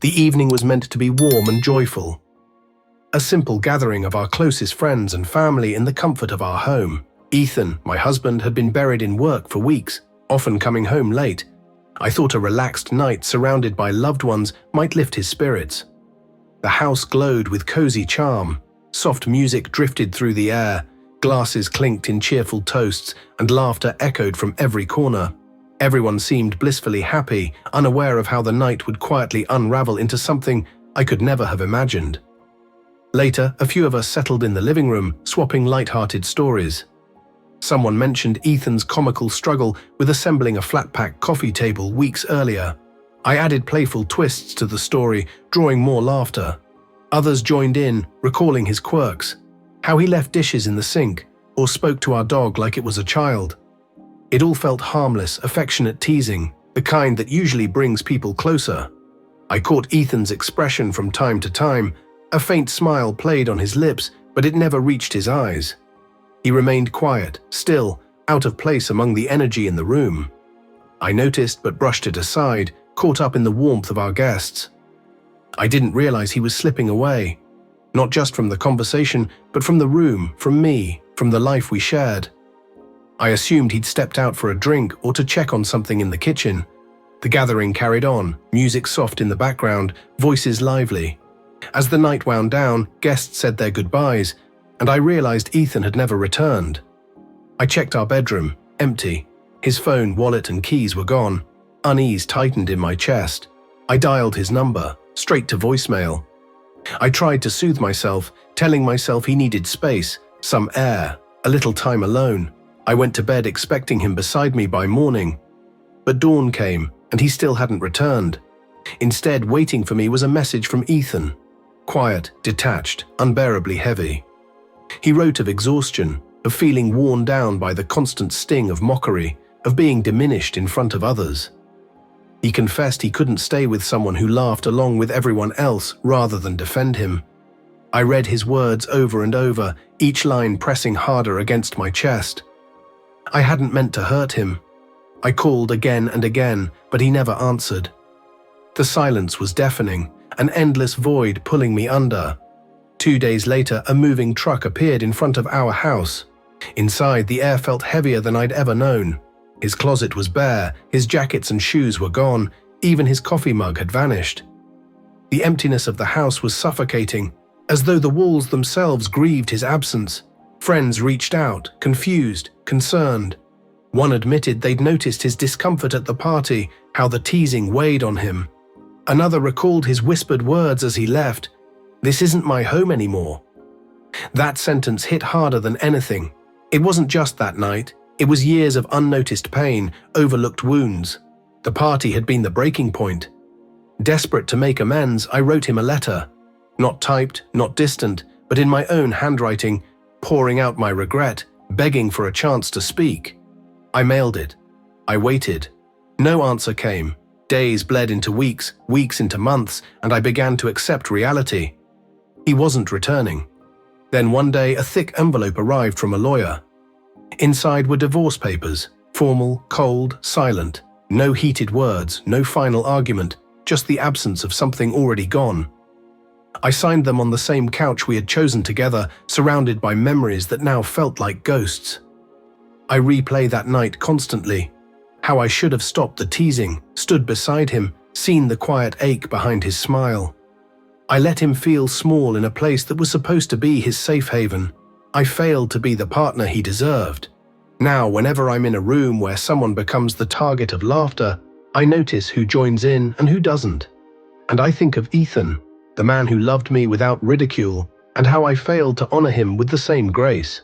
The evening was meant to be warm and joyful. A simple gathering of our closest friends and family in the comfort of our home. Ethan, my husband, had been buried in work for weeks, often coming home late. I thought a relaxed night surrounded by loved ones might lift his spirits. The house glowed with cozy charm. Soft music drifted through the air, glasses clinked in cheerful toasts, and laughter echoed from every corner. Everyone seemed blissfully happy, unaware of how the night would quietly unravel into something I could never have imagined. Later, a few of us settled in the living room, swapping light-hearted stories. Someone mentioned Ethan's comical struggle with assembling a flat-pack coffee table weeks earlier. I added playful twists to the story, drawing more laughter. Others joined in, recalling his quirks, how he left dishes in the sink, or spoke to our dog like it was a child. It all felt harmless, affectionate teasing, the kind that usually brings people closer. I caught Ethan's expression from time to time. A faint smile played on his lips, but it never reached his eyes. He remained quiet, still, out of place among the energy in the room. I noticed but brushed it aside, caught up in the warmth of our guests. I didn't realize he was slipping away, not just from the conversation, but from the room, from me, from the life we shared. I assumed he'd stepped out for a drink or to check on something in the kitchen. The gathering carried on, music soft in the background, voices lively. As the night wound down, guests said their goodbyes, and I realized Ethan had never returned. I checked our bedroom, empty. His phone, wallet, and keys were gone. Unease tightened in my chest. I dialed his number, straight to voicemail. I tried to soothe myself, telling myself he needed space, some air, a little time alone. I went to bed expecting him beside me by morning. But dawn came, and he still hadn't returned. Instead, waiting for me was a message from Ethan. Quiet, detached, unbearably heavy. He wrote of exhaustion, of feeling worn down by the constant sting of mockery, of being diminished in front of others. He confessed he couldn't stay with someone who laughed along with everyone else rather than defend him. I read his words over and over, each line pressing harder against my chest. I hadn't meant to hurt him. I called again and again, but he never answered. The silence was deafening, an endless void pulling me under. 2 days later, a moving truck appeared in front of our house. Inside, the air felt heavier than I'd ever known. His closet was bare, his jackets and shoes were gone, even his coffee mug had vanished. The emptiness of the house was suffocating, as though the walls themselves grieved his absence. Friends reached out, confused, concerned. One admitted they'd noticed his discomfort at the party, how the teasing weighed on him. Another recalled his whispered words as he left, "This isn't my home anymore." That sentence hit harder than anything. It wasn't just that night. It was years of unnoticed pain, overlooked wounds. The party had been the breaking point. Desperate to make amends, I wrote him a letter. Not typed, not distant, but in my own handwriting, pouring out my regret, begging for a chance to speak. I mailed it. I waited. No answer came. Days bled into weeks, weeks into months, and I began to accept reality. He wasn't returning. Then one day, a thick envelope arrived from a lawyer. Inside were divorce papers, formal, cold, silent. No heated words, no final argument, just the absence of something already gone. I signed them on the same couch we had chosen together, surrounded by memories that now felt like ghosts. I replay that night constantly. How I should have stopped the teasing, stood beside him, seen the quiet ache behind his smile. I let him feel small in a place that was supposed to be his safe haven. I failed to be the partner he deserved. Now, whenever I'm in a room where someone becomes the target of laughter, I notice who joins in and who doesn't. And I think of Ethan, the man who loved me without ridicule, and how I failed to honor him with the same grace.